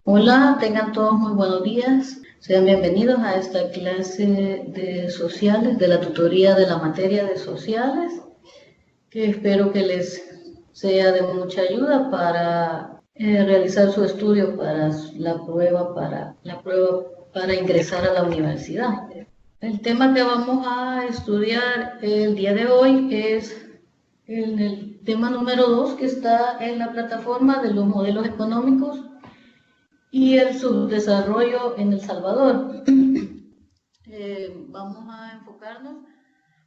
Hola, tengan todos muy buenos días. Sean bienvenidos a esta clase de sociales, de la tutoría de la materia de sociales, que espero que les sea de mucha ayuda para realizar su estudio para la prueba para ingresar a la universidad. El tema que vamos a estudiar el día de hoy es el tema número 2 que está en la plataforma de los modelos económicos y el subdesarrollo en El Salvador. Vamos a enfocarnos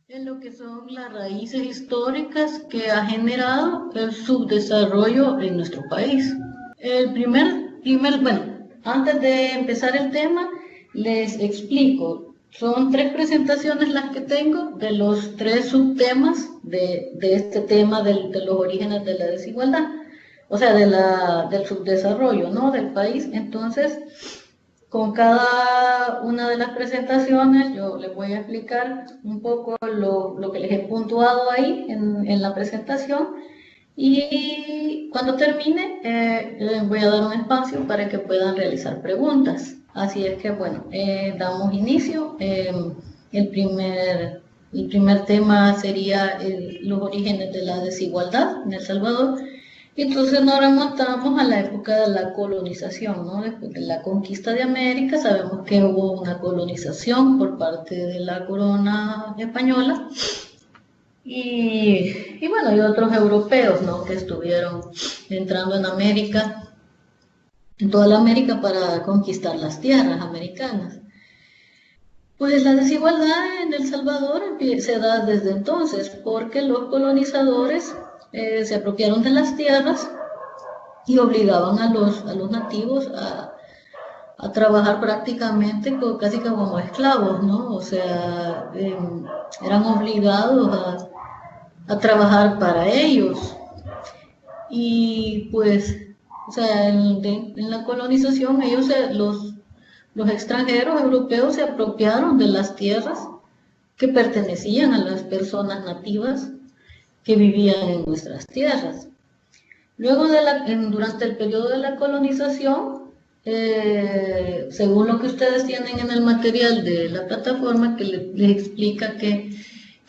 en lo que son las raíces históricas que ha generado el subdesarrollo en nuestro país. Bueno, antes de empezar el tema, les explico. Son 3 presentaciones las que tengo de los 3 subtemas de este tema de los orígenes de la desigualdad, o sea, del subdesarrollo, ¿no?, del país. Entonces, con cada una de las presentaciones yo les voy a explicar un poco lo que les he puntuado ahí en la presentación, y cuando termine les voy a dar un espacio para que puedan realizar preguntas. Así es que bueno, damos inicio. El primer tema sería los orígenes de la desigualdad en El Salvador. Entonces nos remontamos a la época de la colonización, ¿no? Después de la conquista de América, sabemos que hubo una colonización por parte de la corona española y bueno, y otros europeos, ¿no?, que estuvieron entrando en América, en toda la América, para conquistar las tierras americanas. Pues la desigualdad en El Salvador se da desde entonces, porque los colonizadores se apropiaron de las tierras y obligaban a los nativos a trabajar prácticamente casi como esclavos, ¿no? O sea, eran obligados a trabajar para ellos. Y pues, o sea, en la colonización los extranjeros europeos se apropiaron de las tierras que pertenecían a las personas nativas que vivían en nuestras tierras. Luego, durante el periodo de la colonización, según lo que ustedes tienen en el material de la plataforma, que les explica que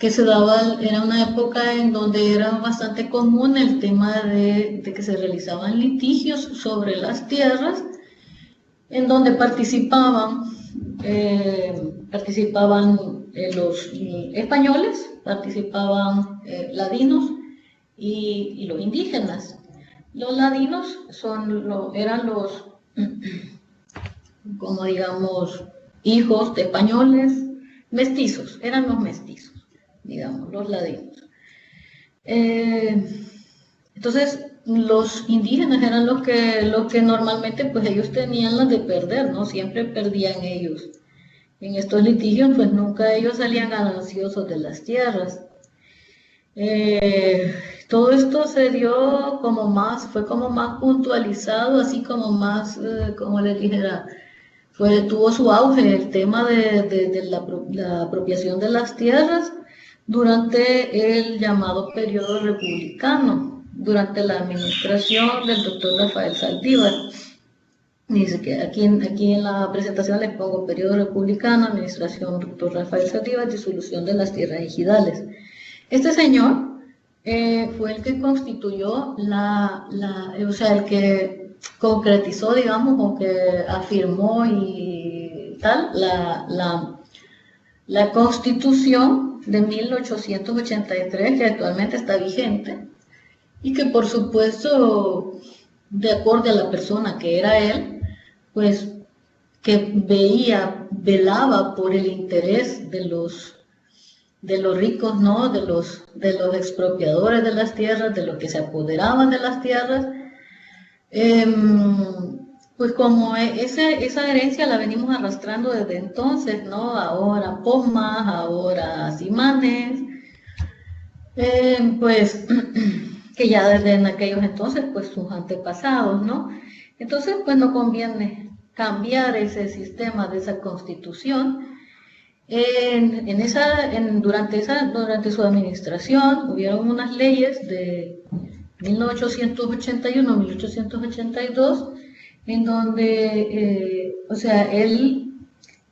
se daba, era una época en donde era bastante común el tema de que se realizaban litigios sobre las tierras, en donde participaban los españoles, participaban ladinos y los indígenas. Los ladinos eran los, como digamos, hijos de españoles, mestizos, eran los mestizos, digamos, los ladinos. Entonces, los indígenas eran los que normalmente, pues ellos tenían las de perder, ¿no? Siempre perdían ellos. En estos litigios, pues nunca ellos salían gananciosos de las tierras. Todo esto se dio fue como más puntualizado, así como más, como les dijera, tuvo su auge el tema de la apropiación de las tierras durante el llamado periodo republicano, durante la administración del doctor Rafael Saldívar. Dice que aquí en la presentación les pongo periodo republicano, administración doctor Rafael Saldívar, disolución de las tierras ejidales. Este señor fue el que constituyó o sea, el que concretizó, digamos, o que afirmó y tal, la Constitución de 1883, que actualmente está vigente, y que por supuesto, de acuerdo a la persona que era él, pues que velaba por el interés de los ricos, ¿no?, de los expropiadores de las tierras, de los que se apoderaban de las tierras. Pues como esa herencia la venimos arrastrando desde entonces, ¿no? Ahora Pomas, ahora Simanes, pues que ya desde en aquellos entonces, pues sus antepasados, ¿no? Entonces, pues no conviene cambiar ese sistema de esa constitución. Durante su administración hubieron unas leyes de 1881 a 1882 en donde, o sea, él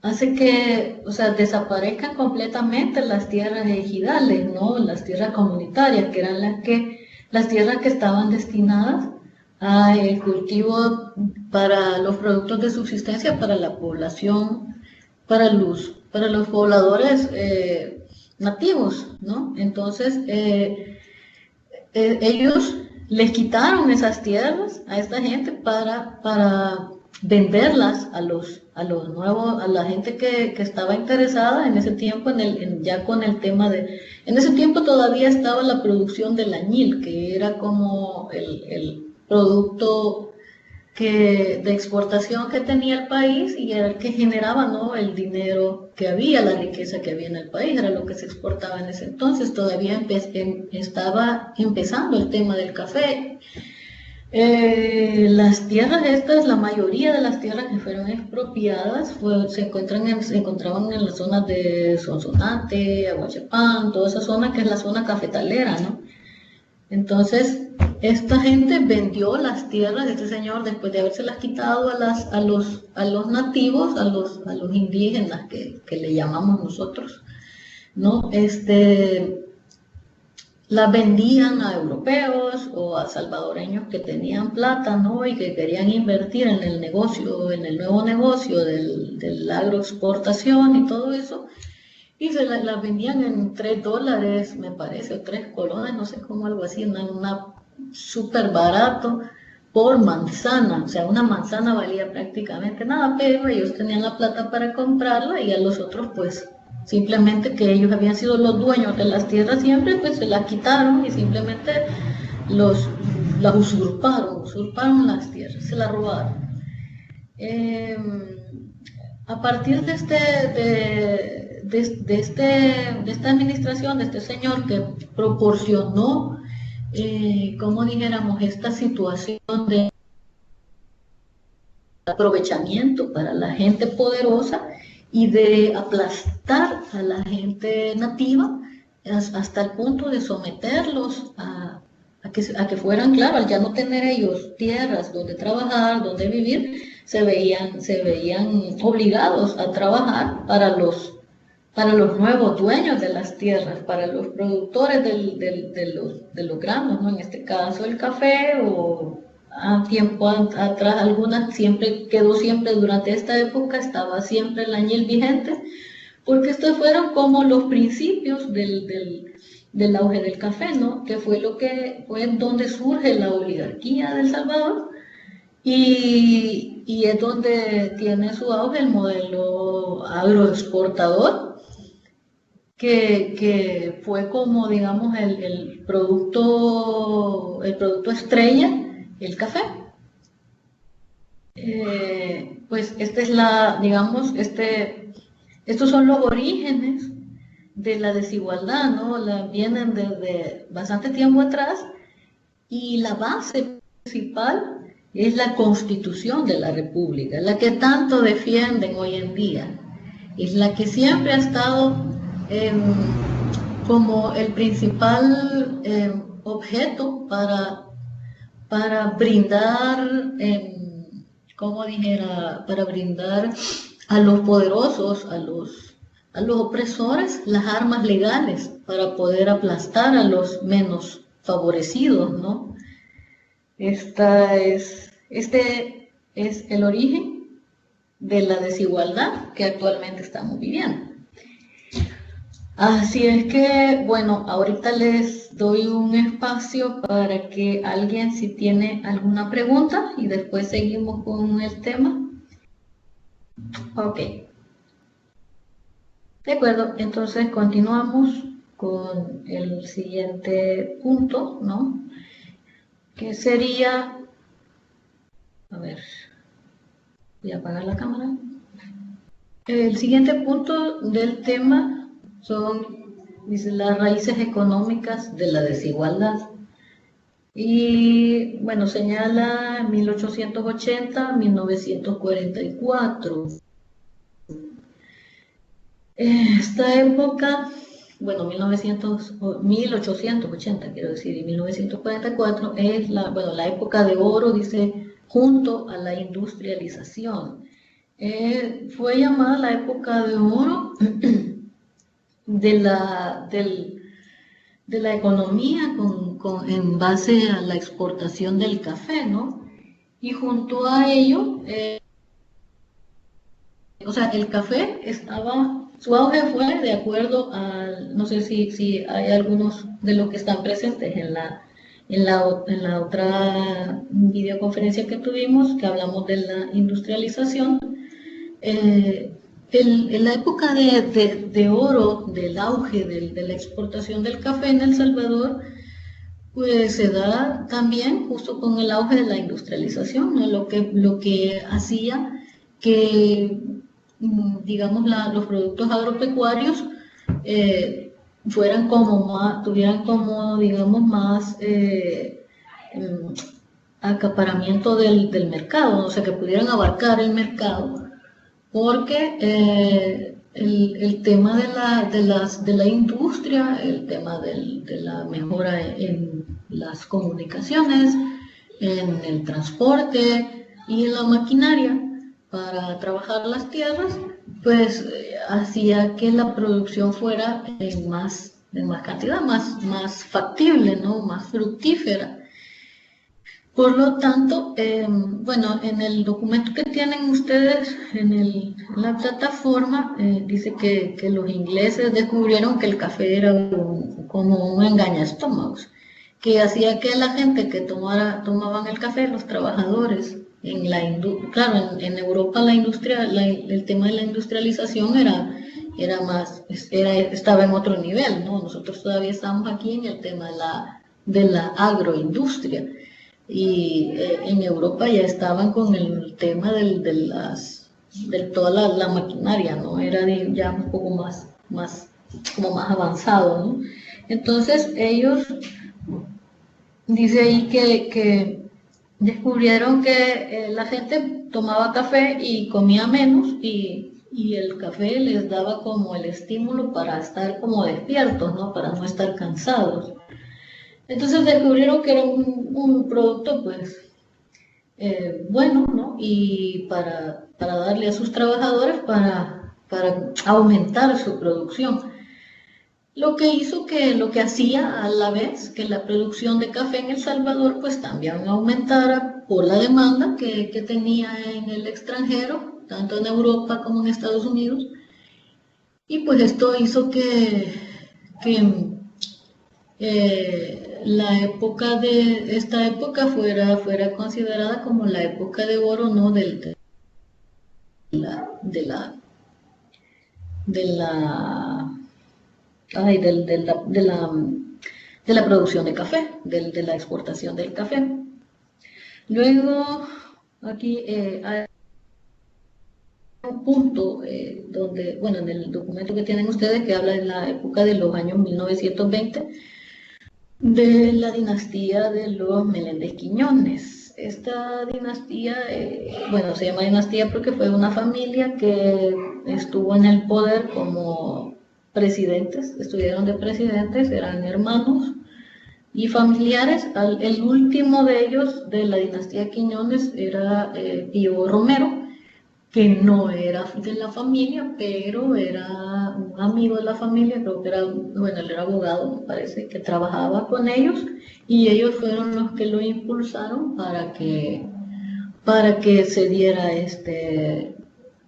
hace que, o sea, desaparezcan completamente las tierras ejidales, ¿no? Las tierras comunitarias, que eran las tierras que estaban destinadas al cultivo para los productos de subsistencia para la población, para los pobladores nativos, ¿no? Entonces, ellos les quitaron esas tierras a esta gente para venderlas a los nuevos, a la gente que estaba interesada en ese tiempo, ya con el tema en ese tiempo todavía estaba la producción del añil, que era como el producto de exportación que tenía el país y era el que generaba, ¿no?, el dinero que había, la riqueza que había en el país, era lo que se exportaba en ese entonces. Todavía estaba empezando el tema del café. Las tierras estas, la mayoría de las tierras que fueron expropiadas se encontraban en las zonas de Sonsonate, Aguachapán, toda esa zona que es la zona cafetalera, ¿no? Entonces, esta gente vendió las tierras de este señor después de habérselas quitado a los nativos, a los indígenas que le llamamos nosotros, ¿no? Las vendían a europeos o a salvadoreños que tenían plata, ¿no?, y que querían invertir en el negocio, en el nuevo negocio del agroexportación y todo eso. Y se las vendían en $3, me parece, o 3 colones, no sé cómo, algo así, una súper barato por manzana. O sea, una manzana valía prácticamente nada, pero ellos tenían la plata para comprarla y a los otros, pues, simplemente que ellos habían sido los dueños de las tierras siempre, pues se las quitaron y simplemente las usurparon las tierras, se las robaron. A partir de esta administración, de este señor que proporcionó, como dijéramos, esta situación de aprovechamiento para la gente poderosa y de aplastar a la gente nativa hasta el punto de someterlos a que fueran, claro, al ya no tener ellos tierras donde trabajar, donde vivir, se veían obligados a trabajar para los nuevos dueños de las tierras, para los productores de los granos, ¿no? En este caso el café, o a tiempo atrás algunas, quedó siempre durante esta época, estaba siempre el añil vigente, porque estos fueron como los principios del auge del café, ¿no?, que fue donde surge la oligarquía de El Salvador, y es donde tiene su auge el modelo agroexportador, que fue como, digamos, el producto estrella, el café. Pues estos son los orígenes de la desigualdad, ¿no? Vienen desde bastante tiempo atrás, y la base principal es la Constitución de la República, la que tanto defienden hoy en día. Es la que siempre ha estado como el principal objeto para brindar, para brindar a los poderosos, a los opresores, las armas legales para poder aplastar a los menos favorecidos, ¿no? Este es el origen de la desigualdad que actualmente estamos viviendo. Así es que, bueno, ahorita les doy un espacio para que alguien, si tiene alguna pregunta, y después seguimos con el tema. Ok. De acuerdo, entonces continuamos con el siguiente punto, ¿no? Que sería, a ver, voy a apagar la cámara. El siguiente punto del tema dice, las raíces económicas de la desigualdad. Y bueno, señala 1880, 1944. Esta época, bueno, 1880, quiero decir, y 1944 es la época de oro, dice junto a la industrialización. Fue llamada la época de oro de la economía en base a la exportación del café, ¿no? Y junto a ello, o sea, el café su auge fue de acuerdo a, no sé si hay algunos de los que están presentes en la otra videoconferencia que tuvimos, que hablamos de la industrialización. En la época de oro, del auge de la exportación del café en El Salvador, pues se da también justo con el auge de la industrialización, ¿no? Lo que hacía que, digamos, los productos agropecuarios tuvieran como, digamos, más acaparamiento del mercado, ¿no? O sea, que pudieran abarcar el mercado, porque el tema de la industria, el tema de la mejora en las comunicaciones, en el transporte y en la maquinaria para trabajar las tierras, pues hacía que la producción fuera en más cantidad, más factible, ¿no? Más fructífera. Por lo tanto, bueno, en el documento que tienen ustedes en la plataforma, dice que los ingleses descubrieron que el café era como un engañaestómagos, que hacía que la gente que tomaban el café, los trabajadores, claro, en Europa el tema de la industrialización estaba en otro nivel, ¿no? Nosotros todavía estamos aquí en el tema de la agroindustria. Y en Europa ya estaban con el tema de toda la maquinaria, ¿no? Era ya un poco como más avanzado, ¿no? Entonces ellos, dice ahí que descubrieron que la gente tomaba café y comía menos y el café les daba como el estímulo para estar como despiertos, ¿no? Para no estar cansados. Entonces descubrieron que era un producto, pues, bueno, ¿no? Y para darle a sus trabajadores para aumentar su producción. Lo que hacía a la vez que la producción de café en El Salvador, pues, también aumentara por la demanda que tenía en el extranjero, tanto en Europa como en Estados Unidos. Y pues esto hizo que esta época fuera considerada como la época de oro, ¿no? de la producción de café, de la exportación del café. Luego, aquí hay un punto donde, bueno, en el documento que tienen ustedes, que habla de la época de los años 1920, de la dinastía de los Meléndez Quiñones. Esta dinastía, bueno, se llama dinastía porque fue una familia que estuvo en el poder como presidentes, estuvieron de presidentes, eran hermanos y familiares. El último de ellos, de la dinastía Quiñones, era Pío Romero, que no era de la familia, pero era un amigo de la familia, creo que él era abogado, me parece, que trabajaba con ellos, y ellos fueron los que lo impulsaron para que se diera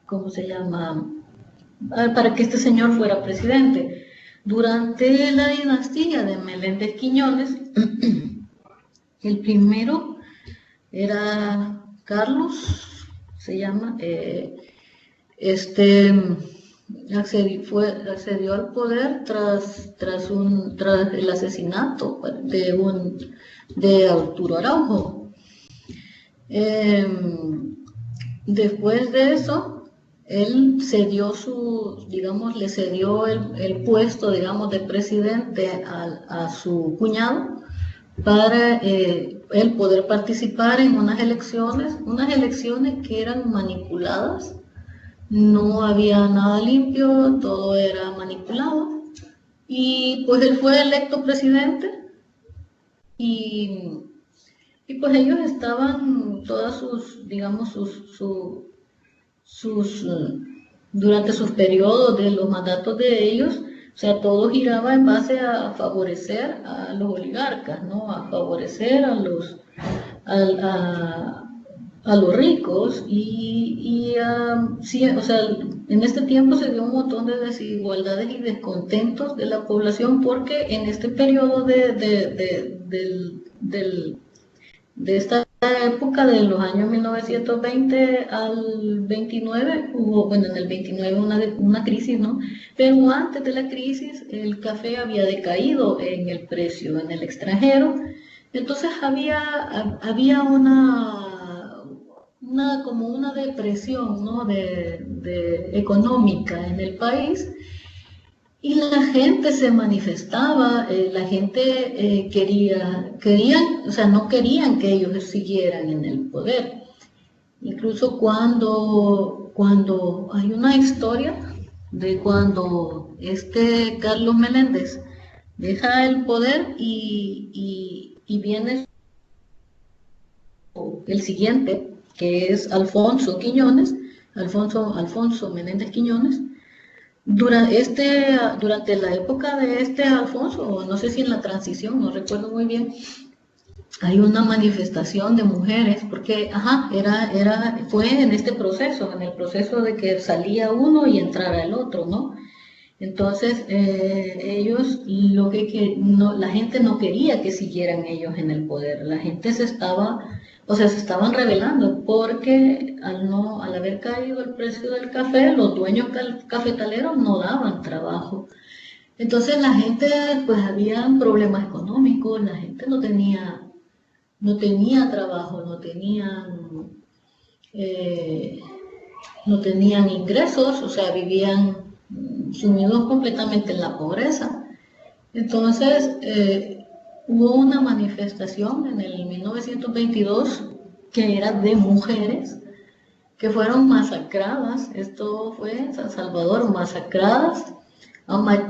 ¿cómo se llama? Para que este señor fuera presidente. Durante la dinastía de Meléndez Quiñones, el primero era Carlos, se llama, accedió al poder tras el asesinato de Arturo Araujo. Después de eso, él le cedió el puesto, digamos, de presidente a su cuñado, para él poder participar en unas elecciones que eran manipuladas. No había nada limpio, todo era manipulado. Y pues él fue electo presidente y Y pues ellos estaban, todas sus, digamos, sus, durante sus periodos de los mandatos de ellos, o sea, todo giraba en base a favorecer a los oligarcas, ¿no? A favorecer a, a los ricos sí, o sea, en este tiempo se dio un montón de desigualdades y descontentos de la población porque en este periodo de esta época de los años 1920 al 29, hubo, bueno, en el 29 una crisis, ¿no? Pero antes de la crisis el café había decaído en el precio en el extranjero, entonces había como una depresión, ¿no? Económica en el país. Y la gente se manifestaba, la gente querían, o sea, no querían que ellos siguieran en el poder. Incluso cuando hay una historia de cuando este Carlos Meléndez deja el poder y viene el siguiente, que es Alfonso Quiñones, Alfonso Menéndez Quiñones. Durante la época de este Alfonso, o no sé si en la transición, no recuerdo muy bien, hay una manifestación de mujeres, porque fue en este proceso, en el proceso de que salía uno y entrara el otro, ¿no? Entonces, ellos, la gente no quería que siguieran ellos en el poder, la gente se estaban rebelando porque al haber caído el precio del café, los dueños cafetaleros no daban trabajo. Entonces la gente, pues había problemas económicos, la gente no tenía trabajo, eh, no tenían ingresos, o sea, vivían sumidos completamente en la pobreza. Entonces, hubo una manifestación en el 1922 que era de mujeres que fueron masacradas, esto fue en San Salvador, masacradas,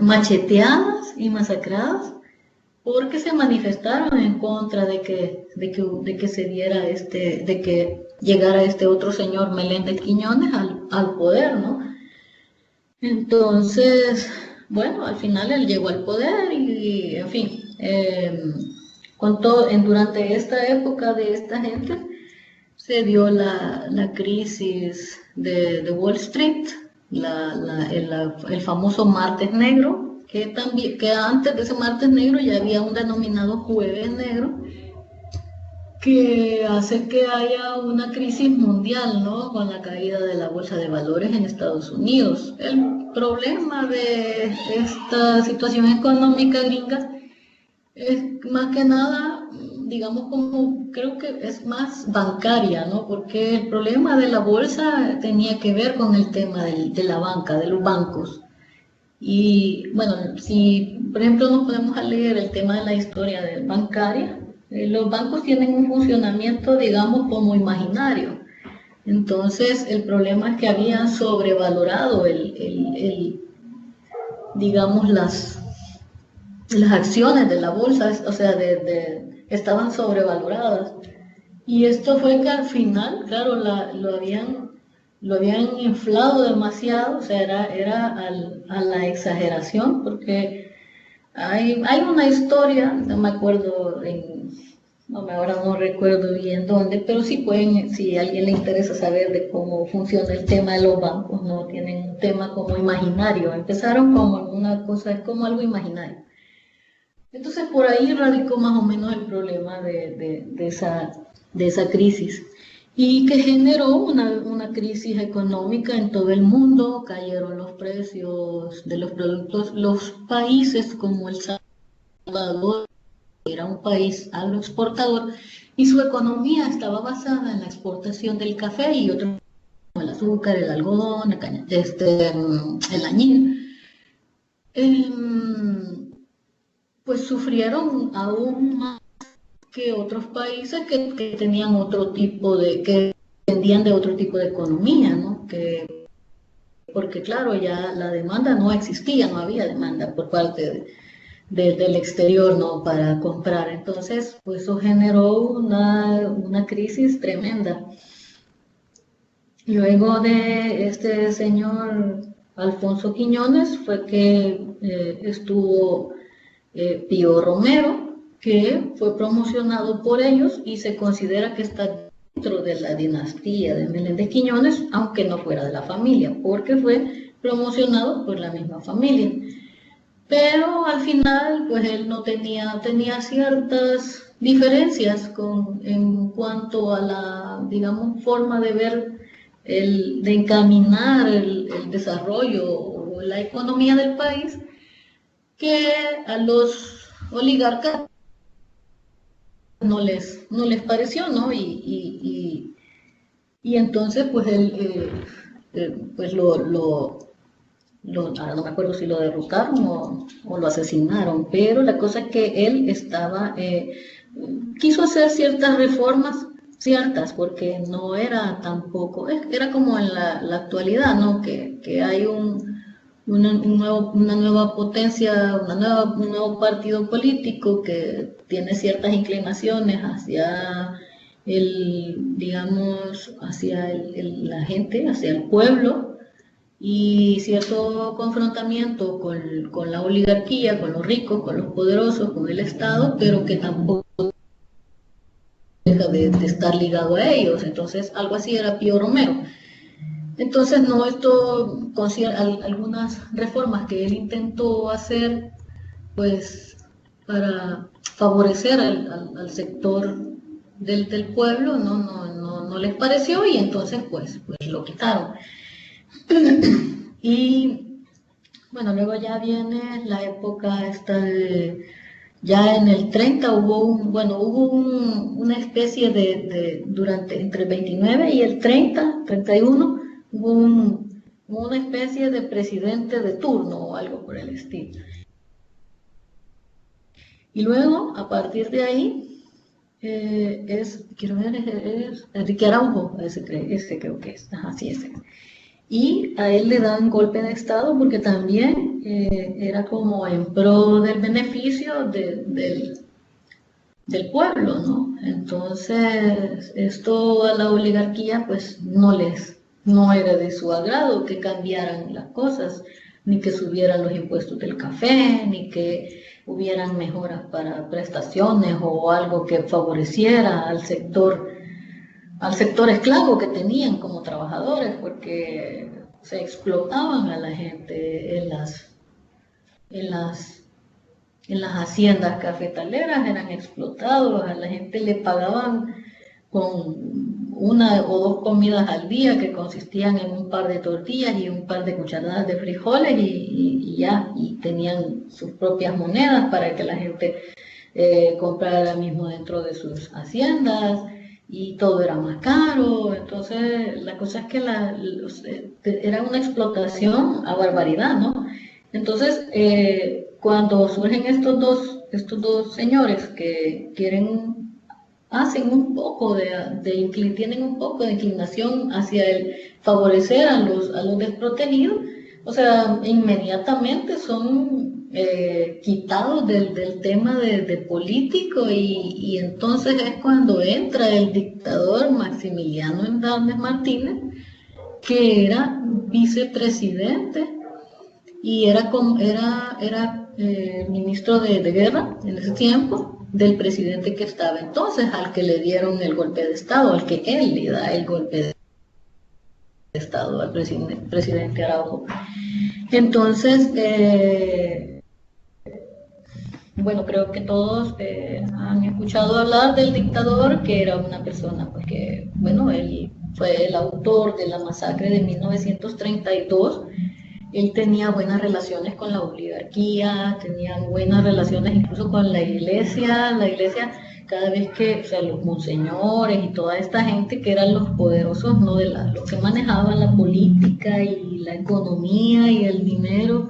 macheteadas y masacradas porque se manifestaron en contra de que se diera de que llegara este otro señor Meléndez Quiñones al poder, ¿no? Entonces, bueno, al final él llegó al poder y en fin, durante esta época de esta gente se dio la crisis de Wall Street, el famoso martes negro, que antes de ese martes negro ya había un denominado jueves negro, que hace que haya una crisis mundial, ¿no? Con la caída de la bolsa de valores en Estados Unidos. El problema de esta situación económica gringa es más que nada, digamos, como creo que es más bancaria, ¿no? Porque el problema de la bolsa tenía que ver con el tema de la banca, de los bancos. Y bueno, si por ejemplo nos podemos leer el tema de la historia bancaria, los bancos tienen un funcionamiento, digamos, como imaginario. Entonces, el problema es que habían sobrevalorado digamos, las acciones de la bolsa, o sea, estaban sobrevaloradas. Y esto fue que al final, claro, lo habían inflado demasiado, o sea, era a la exageración, porque hay una historia, no me acuerdo, ahora no recuerdo bien dónde, pero sí si a alguien le interesa saber de cómo funciona el tema de los bancos, ¿no? Tienen un tema como imaginario, empezaron como una cosa, es como algo imaginario. Entonces por ahí radicó más o menos el problema de esa crisis y que generó una crisis económica en todo el mundo, cayeron los precios de los productos, los países como El Salvador era un país agroexportador y su economía estaba basada en la exportación del café y otros como el azúcar, el algodón, el añil. Pues sufrieron aún más que otros países que tenían que dependían de otro tipo de economía, ¿no? Porque claro, ya la demanda no existía, no había demanda por parte del exterior, ¿no? Para comprar. Entonces, pues eso generó una crisis tremenda. Luego de este señor Alfonso Quiñones fue que estuvo Pío Romero, que fue promocionado por ellos y se considera que está dentro de la dinastía de Meléndez Quiñones, aunque no fuera de la familia, porque fue promocionado por la misma familia. Pero al final, pues él no tenía ciertas diferencias en cuanto a la, digamos, forma de ver, de encaminar el desarrollo o la economía del país, que a los oligarcas no les pareció, ¿no? Y entonces, pues él, pues ahora no me acuerdo si lo derrocaron o lo asesinaron, pero la cosa es que él quiso hacer ciertas reformas, ciertas, porque no era tampoco, era como en la actualidad, ¿no? Que hay una nueva potencia, un nuevo partido político que tiene ciertas inclinaciones hacia digamos, hacia la gente, hacia el pueblo, y cierto confrontamiento con la oligarquía, con los ricos, con los poderosos, con el Estado, pero que tampoco deja de estar ligado a ellos. Entonces, algo así era Pío Romero. Entonces, no, esto considera algunas reformas que él intentó hacer, pues, para favorecer al sector del pueblo, no les pareció, y entonces, pues lo quitaron. Y bueno, luego ya viene la época esta ya en el 30 hubo una especie durante, entre el 29 y el 31, hubo una especie de presidente de turno o algo por el estilo. Y luego, a partir de ahí, quiero ver, es Enrique Araujo, ese creo que es, ajá, sí, ese. Y a él le dan golpe de Estado porque también era como en pro del beneficio del pueblo, ¿no? Entonces, esto a la oligarquía pues no era de su agrado que cambiaran las cosas, ni que subieran los impuestos del café, ni que hubieran mejoras para prestaciones o algo que favoreciera al sector esclavo que tenían como trabajadores, porque se explotaban a la gente en las haciendas cafetaleras, eran explotados, a la gente le pagaban con una o dos comidas al día que consistían en un par de tortillas y un par de cucharadas de frijoles y ya, y tenían sus propias monedas para que la gente comprara mismo dentro de sus haciendas, y todo era más caro. Entonces la cosa es que era una explotación a barbaridad, ¿no? Entonces cuando surgen estos dos señores que hacen un poco tienen un poco de inclinación hacia el favorecer a los desprotegidos, o sea, inmediatamente son quitados del tema de político, y entonces es cuando entra el dictador Maximiliano Hernández Martínez, que era vicepresidente y era ministro de guerra en ese tiempo del presidente que estaba entonces, al que le dieron el golpe de Estado, al que él le da el golpe de Estado al presidente Araujo. Entonces, bueno, creo que todos han escuchado hablar del dictador, que era una persona, pues que, bueno, él fue el autor de la masacre de 1932. Él tenía buenas relaciones con la oligarquía, tenía buenas relaciones incluso con la iglesia. La iglesia, cada vez que, o sea, los monseñores y toda esta gente que eran los poderosos, ¿no? Los que manejaban la política y la economía y el dinero,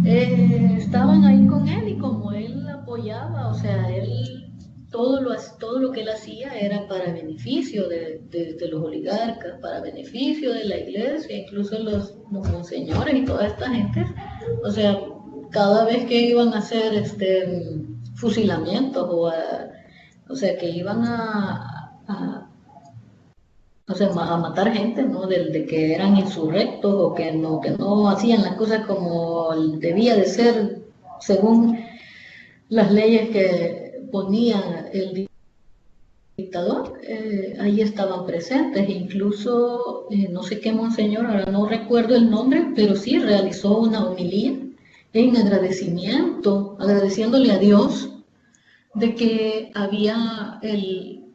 estaban ahí con él, y como él apoyaba, o sea, todo lo que él hacía era para beneficio de los oligarcas, para beneficio de la iglesia, incluso los monseñores y toda esta gente, o sea, cada vez que iban a hacer fusilamientos o sea, que iban o sea, a matar gente, ¿no? De que eran insurrectos o que no hacían las cosas como debía de ser según las leyes que ponía el dictador, ahí estaban presentes, incluso no sé qué monseñor, ahora no recuerdo el nombre, pero sí realizó una homilía en agradecimiento, agradeciéndole a Dios de que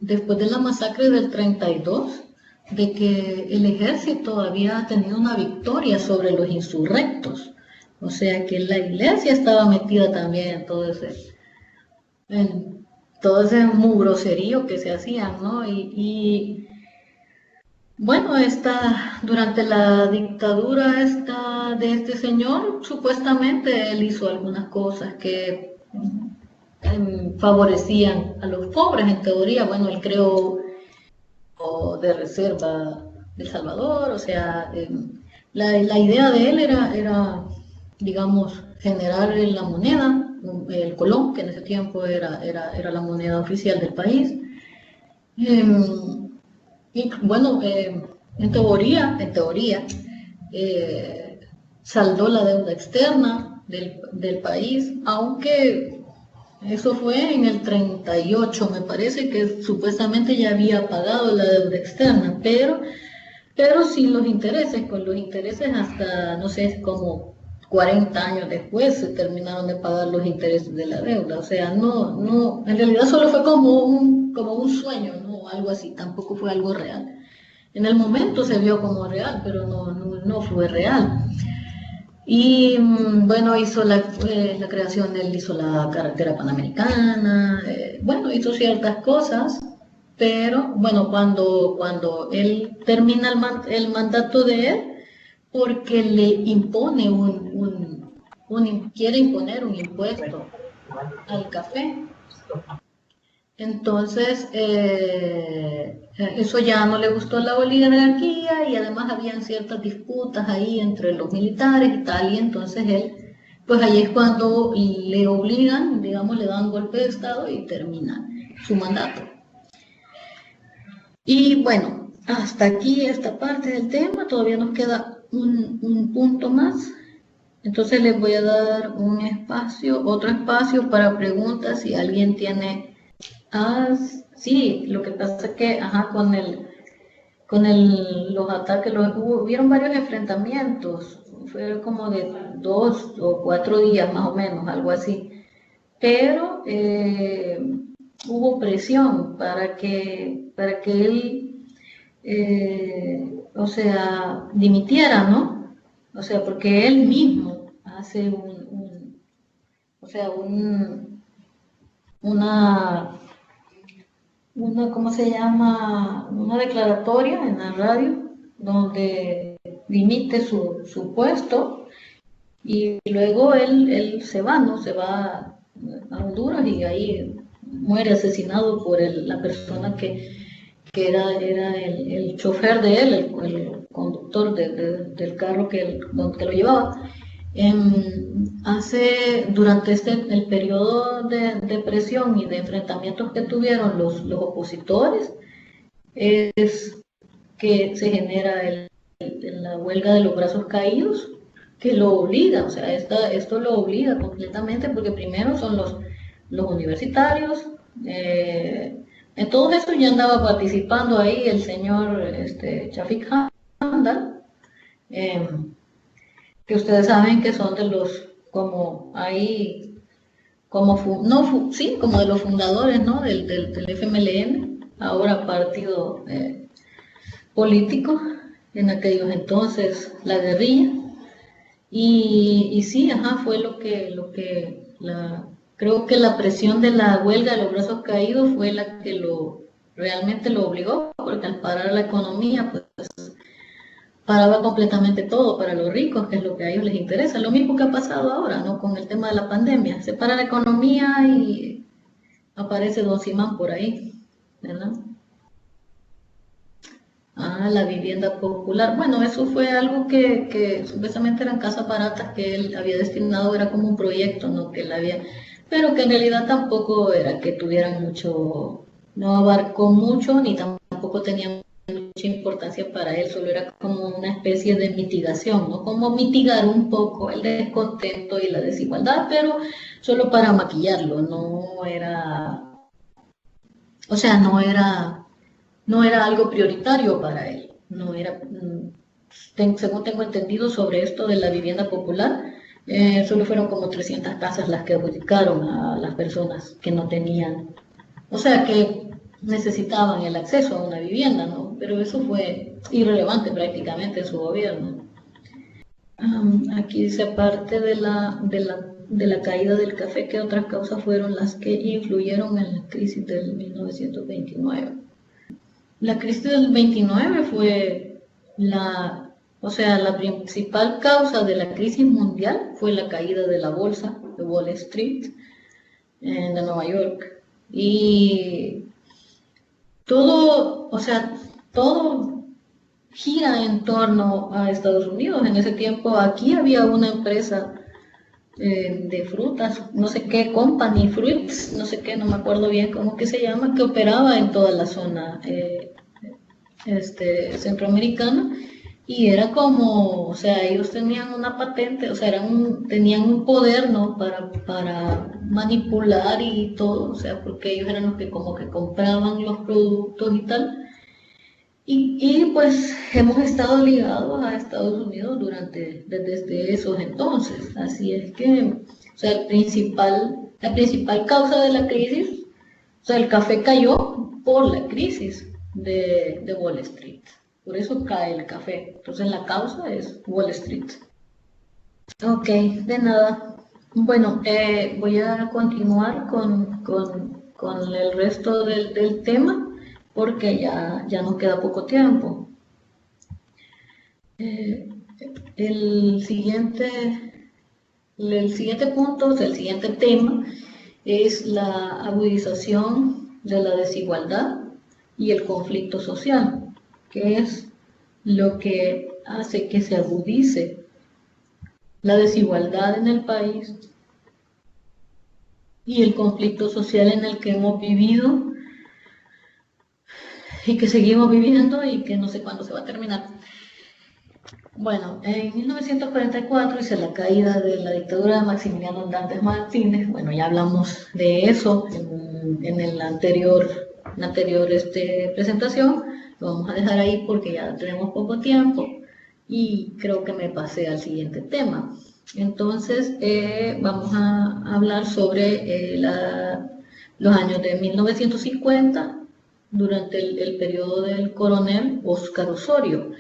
después de la masacre del 32, de que el ejército había tenido una victoria sobre los insurrectos, o sea que la iglesia estaba metida también en todo ese mugroserío que se hacían, ¿no? Bueno, durante la dictadura de este señor, supuestamente él hizo algunas cosas que favorecían a los pobres, en teoría. Bueno, él creó de reserva de El Salvador, o sea, la idea de él era, digamos, generar la moneda, el colón, que en ese tiempo era la moneda oficial del país. Y bueno, en teoría, saldó la deuda externa del país, aunque eso fue en el 38, me parece que supuestamente ya había pagado la deuda externa, pero sin los intereses, con los intereses hasta, no sé, como 40 años después se terminaron de pagar los intereses de la deuda. O sea, no, en realidad solo fue como un sueño, ¿no? Algo así, tampoco fue algo real. En el momento se vio como real, pero no fue real. Y bueno, hizo la creación, él hizo la carretera panamericana, bueno, hizo ciertas cosas, pero bueno, cuando él termina el mandato de él, porque le impone quiere imponer un impuesto al café. Entonces, eso ya no le gustó a la oligarquía y además habían ciertas disputas ahí entre los militares y tal, y entonces él, pues ahí es cuando le obligan, digamos, le dan golpe de estado y termina su mandato. Y bueno, hasta aquí esta parte del tema, todavía nos queda un punto más. Entonces les voy a dar otro espacio para preguntas si alguien tiene. Sí, lo que pasa es que, los ataques, hubieron varios enfrentamientos, fue como de 2 o 4 días más o menos, algo así, pero hubo presión para que él, o sea, dimitiera, ¿no? O sea, porque él mismo hace o sea, ¿cómo se llama? Una declaratoria en la radio donde dimite su puesto y luego él se va, ¿no? Se va a Honduras y ahí muere asesinado por la persona que era el chofer de él, el conductor del carro que lo llevaba. Durante el periodo de presión y de enfrentamientos que tuvieron los opositores, es que se genera la huelga de los brazos caídos, que lo obliga, o sea, esto lo obliga completamente, porque primero son los universitarios, en todo eso ya andaba participando ahí el señor Chafik Handal, que ustedes saben que son de los, como ahí, como de los fundadores, ¿no? Del FMLN, ahora partido político, en aquellos entonces la guerrilla, y sí, fue creo que la presión de la huelga de los brazos caídos fue la que realmente lo obligó, porque al parar la economía, pues paraba completamente todo para los ricos, que es lo que a ellos les interesa. Lo mismo que ha pasado ahora, ¿no? Con el tema de la pandemia. Se para la economía y aparece Don Simán por ahí, ¿verdad? a la vivienda popular. Bueno, eso fue algo que supuestamente eran casas baratas que él había destinado, era como un proyecto, ¿no? Que él había, pero que en realidad tampoco era que tuvieran mucho, no abarcó mucho, ni tampoco tenía mucha importancia para él, solo era como una especie de mitigación, ¿no? Como mitigar un poco el descontento y la desigualdad, pero solo para maquillarlo, no era, o sea, no era algo prioritario para él, no era, según tengo entendido sobre esto de la vivienda popular, solo fueron como 300 casas las que adjudicaron a las personas que no tenían, o sea, que necesitaban el acceso a una vivienda, ¿no? Pero eso fue irrelevante prácticamente en su gobierno. Aquí dice, aparte de la caída del café, ¿qué otras causas fueron las que influyeron en la crisis del 1929? La crisis del 29 fue o sea, la principal causa de la crisis mundial fue la caída de la bolsa de Wall Street de Nueva York. Y todo, o sea, todo gira en torno a Estados Unidos. En ese tiempo aquí había una empresa de frutas, no sé qué, Company Fruits, no sé qué, no me acuerdo bien cómo que se llama, que operaba en toda la zona centroamericana, y era como, o sea, ellos tenían una patente, o sea, tenían un poder, ¿no? Para manipular y todo, o sea, porque ellos eran los que como que compraban los productos y tal. Y pues hemos estado ligados a Estados Unidos desde esos entonces. Así es que, o sea, la principal causa de la crisis, o sea, el café cayó por la crisis de Wall Street. Por eso cae el café. Entonces la causa es Wall Street. Ok, de nada. Bueno, voy a continuar con el resto del tema porque ya nos queda poco tiempo. El siguiente punto, o sea, el siguiente tema es la agudización de la desigualdad y el conflicto social, que es lo que hace que se agudice la desigualdad en el país y el conflicto social en el que hemos vivido y que seguimos viviendo y que no sé cuándo se va a terminar. Bueno, en 1944 hice la caída de la dictadura de Maximiliano Hernández Martínez. Bueno, ya hablamos de eso en la anterior presentación. Lo vamos a dejar ahí porque ya tenemos poco tiempo y creo que me pasé al siguiente tema. Entonces, vamos a hablar sobre los años de 1950 durante el periodo del coronel Óscar Osorio.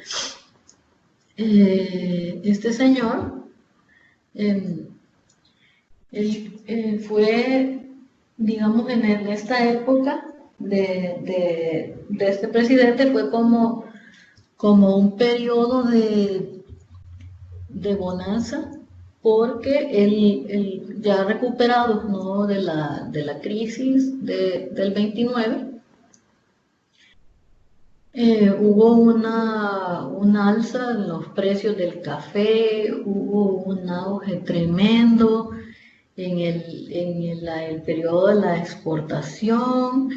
Este señor, él fue, digamos, en esta época de este presidente, fue como un periodo de bonanza, porque él ya recuperado, ¿no? de la crisis del 29, hubo una alza en los precios del café, hubo un auge tremendo en el periodo de la exportación.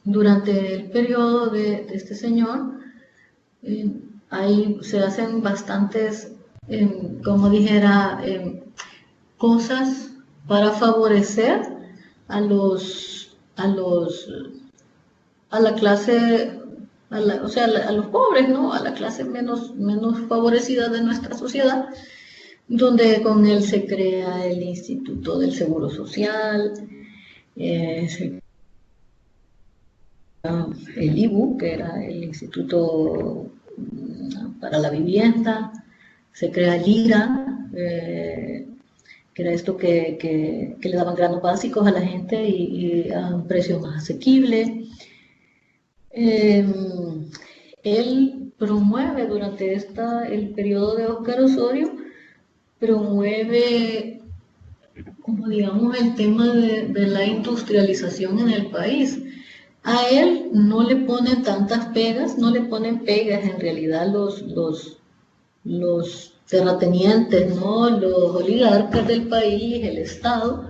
Durante el periodo de este señor, se hacen bastantes, como dijera, cosas para favorecer a la clase, o sea, a los pobres, ¿no? A la clase menos favorecida de nuestra sociedad, donde con él se crea el Instituto del Seguro Social, el IBU, que era el Instituto para la Vivienda, se crea el IRA, que era esto que le daban granos básicos a la gente y a un precio más asequible. Él promueve durante el periodo de Óscar Osorio, promueve, como digamos, el tema de la industrialización en el país. A él no le ponen tantas pegas, no le ponen pegas en realidad los terratenientes, ¿no? Los oligarcas del país, el Estado,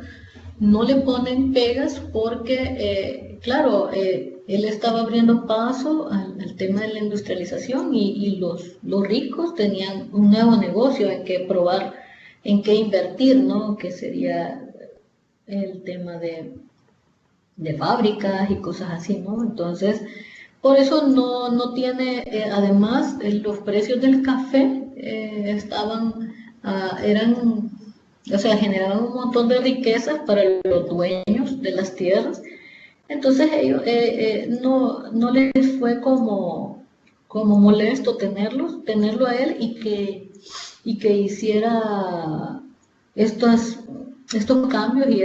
no le ponen pegas porque, claro, él estaba abriendo paso al tema de la industrialización y los ricos tenían un nuevo negocio en que probar, en que invertir, ¿no? Que sería el tema de fábricas y cosas así, ¿no? Entonces, por eso no tiene, además, los precios del café eran, o sea, generaban un montón de riquezas para los dueños de las tierras. Entonces, ellos no les fue como molesto tenerlo a él y que hiciera estos, estos cambios y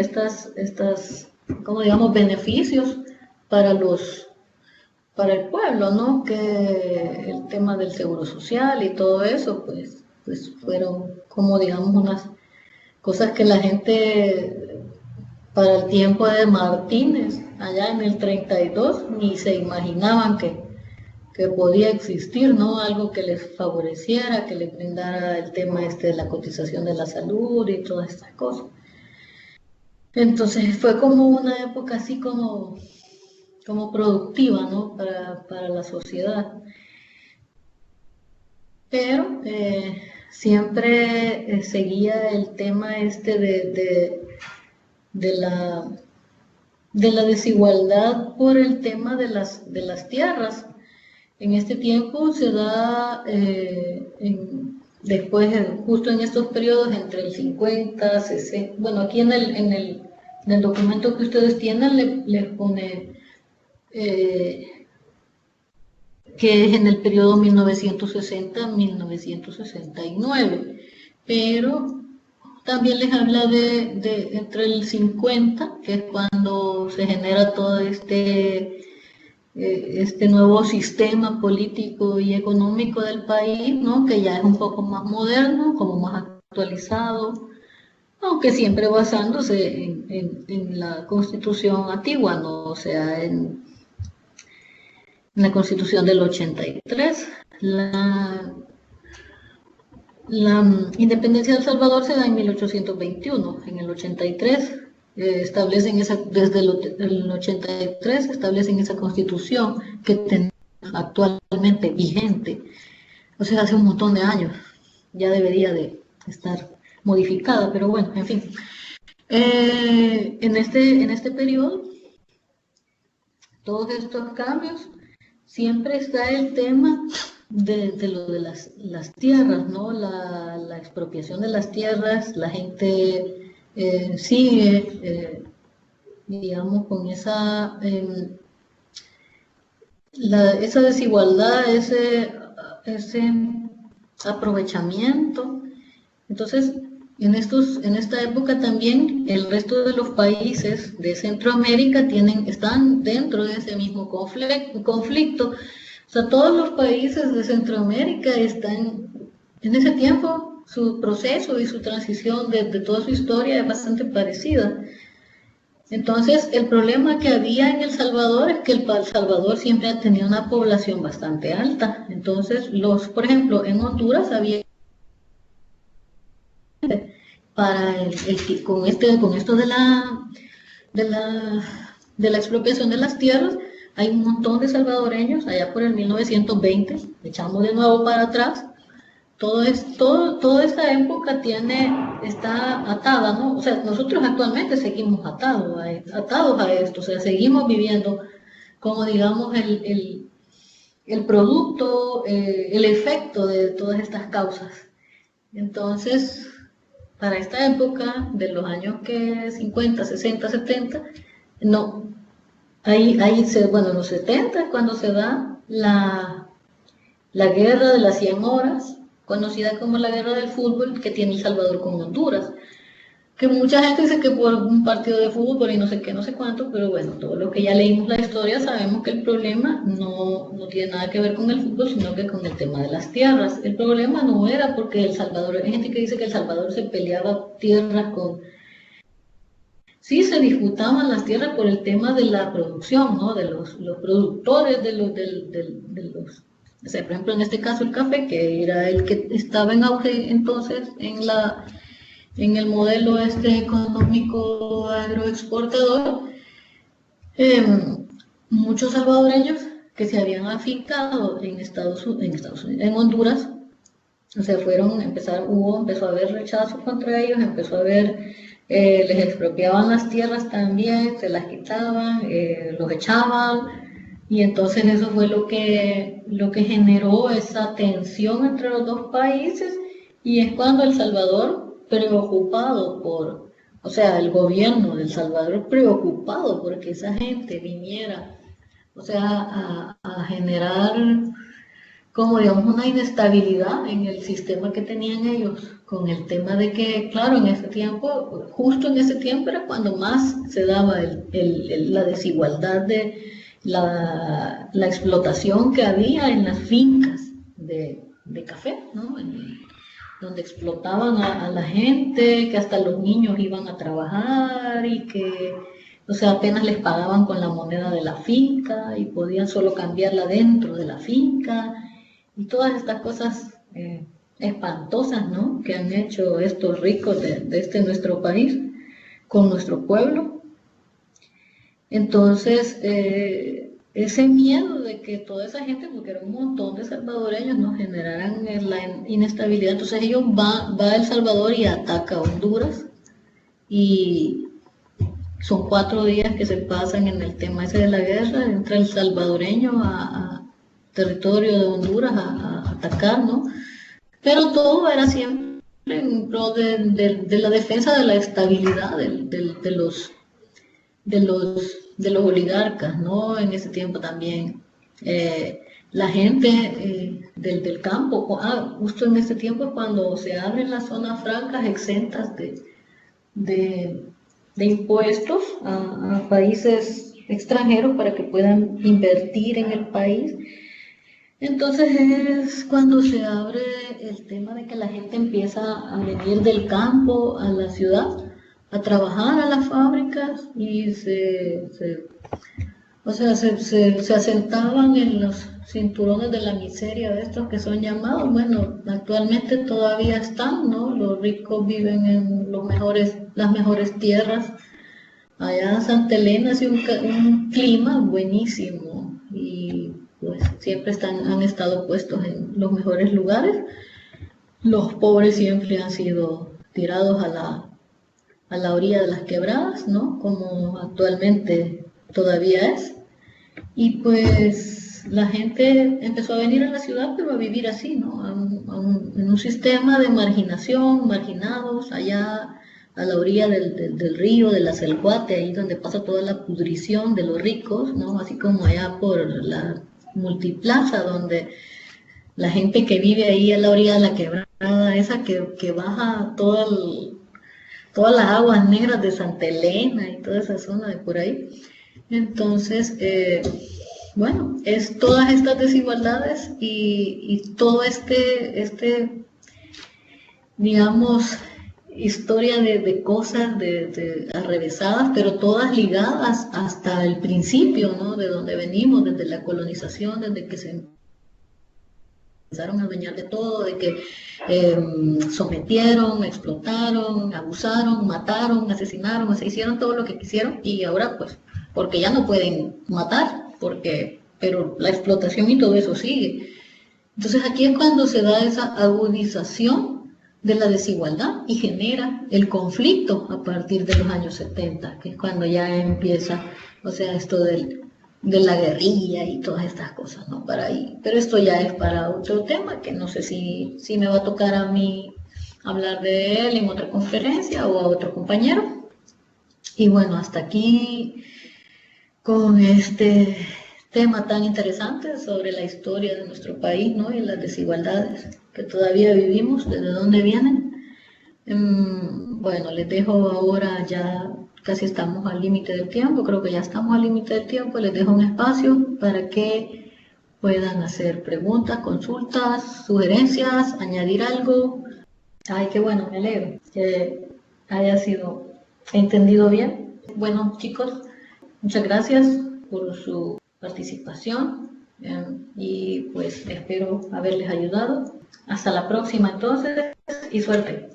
como digamos, beneficios para para el pueblo, ¿no? Que el tema del seguro social y todo eso, pues fueron como, digamos, unas cosas que la gente para el tiempo de Martínez, allá en el 32, ni se imaginaban que podía existir, ¿no? Algo que les favoreciera, que les brindara el tema de la cotización de la salud y todas estas cosas. Entonces fue como una época así como productiva, ¿no? Para la sociedad. Pero siempre seguía el tema de la, de la desigualdad por el tema de las tierras. En este tiempo se da, después, justo en estos periodos, entre el 50, 60, bueno, aquí en el documento que ustedes tienen les pone que es en el periodo 1960-1969, pero también les habla de entre el 50, que es cuando se genera todo este nuevo sistema político y económico del país, ¿no? Que ya es un poco más moderno, como más actualizado, aunque siempre basándose en la constitución antigua, ¿no? O sea, en la Constitución del 83. La independencia de El Salvador se da en 1821. En el 83 establecen desde el 83 establecen esa Constitución que tenemos actualmente vigente. O sea, hace un montón de años. Ya debería de estar modificada, pero bueno, en fin. En este periodo, todos estos cambios, siempre está el tema de lo de las tierras, ¿no? La expropiación de las tierras, la gente sigue, digamos, con esa desigualdad, ese aprovechamiento. Entonces, en esta época también el resto de los países de Centroamérica están dentro de ese mismo conflicto. O sea, todos los países de Centroamérica están, en ese tiempo, su proceso y su transición de toda su historia es bastante parecida. Entonces, el problema que había en El Salvador es que El Salvador siempre ha tenido una población bastante alta. Entonces, por ejemplo, en Honduras había con esto de la expropiación de las tierras, hay un montón de salvadoreños allá por el 1920, echamos de nuevo para atrás, toda esta época está atada, ¿no? O sea, nosotros actualmente seguimos atados a esto, o sea, seguimos viviendo como, digamos, el producto, el efecto de todas estas causas. Entonces, para esta época de los años 50, 60, 70, no, bueno, en los 70 es cuando se da la guerra de las 100 horas, conocida como la guerra del fútbol que tiene El Salvador con Honduras, que mucha gente dice que por un partido de fútbol y no sé qué, no sé cuánto, pero bueno, todo lo que ya leímos la historia sabemos que el problema no tiene nada que ver con el fútbol, sino que con el tema de las tierras. El problema no era porque El Salvador, hay gente que dice que El Salvador se peleaba tierras sí se disputaban las tierras por el tema de la producción, ¿no? De los productores de los, o sea, por ejemplo, en este caso el café, que era el que estaba en auge entonces en el modelo este económico agroexportador. Eh, Muchos salvadoreños que se habían afincado en Honduras, o sea, empezó a haber rechazo contra ellos, empezó a haber, les expropiaban las tierras también, se las quitaban, los echaban, y entonces eso fue lo que generó esa tensión entre los dos países, y es cuando El Salvador, o sea, el gobierno de El Salvador preocupado porque esa gente viniera, o sea, a generar como digamos una inestabilidad en el sistema que tenían ellos, con el tema de que, claro, en ese tiempo, justo en ese tiempo era cuando más se daba la desigualdad la explotación que había en las fincas de café, ¿no? Donde explotaban a la gente, que hasta los niños iban a trabajar y que, o sea, apenas les pagaban con la moneda de la finca y podían solo cambiarla dentro de la finca y todas estas cosas espantosas, ¿no? Que han hecho estos ricos de este nuestro país con nuestro pueblo. Entonces, ese miedo de que toda esa gente, porque era un montón de salvadoreños, ¿no? Generaran la inestabilidad. Entonces ellos va a El Salvador y ataca a Honduras. Y son 4 días que se pasan en el tema ese de la guerra. Entra el salvadoreño a territorio de Honduras a atacar, ¿no? Pero todo era siempre en pro de la defensa de la estabilidad de los oligarcas, ¿no? En ese tiempo también la gente del campo, justo en ese tiempo es cuando se abren las zonas francas exentas de impuestos a países extranjeros para que puedan invertir en el país. Entonces es cuando se abre el tema de que la gente empieza a venir del campo a la ciudad, a trabajar a las fábricas y se asentaban en los cinturones de la miseria de estos que son llamados. Bueno, actualmente todavía están, ¿no? Los ricos viven en las mejores tierras. Allá en Santa Elena hace un clima buenísimo y pues siempre han estado puestos en los mejores lugares. Los pobres siempre han sido tirados a la orilla de las quebradas, ¿no? Como actualmente todavía es. Y pues la gente empezó a venir a la ciudad, pero a vivir así, ¿no? En un sistema de marginación, marginados, allá a la orilla del río, de la Celcuate, ahí donde pasa toda la pudrición de los ricos, ¿no? Así como allá por la Multiplaza, donde la gente que vive ahí a la orilla de la quebrada, esa que baja todas las aguas negras de Santa Elena y toda esa zona de por ahí. Entonces, bueno, es todas estas desigualdades y todo digamos, historia de cosas arrevesadas, pero todas ligadas hasta el principio, ¿no? De donde venimos, desde la colonización, desde que se empezaron a adueñar de todo, de que sometieron, explotaron, abusaron, mataron, asesinaron, se hicieron todo lo que quisieron y ahora pues, porque ya no pueden matar, pero la explotación y todo eso sigue. Entonces aquí es cuando se da esa agudización de la desigualdad y genera el conflicto a partir de los años 70, que es cuando ya empieza, o sea, esto de la guerrilla y todas estas cosas, ¿no? Para ahí. Pero esto ya es para otro tema, que no sé si me va a tocar a mí hablar de él en otra conferencia o a otro compañero. Y bueno, hasta aquí con este tema tan interesante sobre la historia de nuestro país, ¿no? Y las desigualdades que todavía vivimos, desde dónde vienen. Bueno, les dejo ahora, ya casi estamos al límite del tiempo, creo que ya estamos al límite del tiempo, les dejo un espacio para que puedan hacer preguntas, consultas, sugerencias, añadir algo. Ay, qué bueno, me alegro que haya sido entendido bien. bueno, chicos, muchas gracias por su participación y pues espero haberles ayudado. Hasta la próxima entonces y suerte.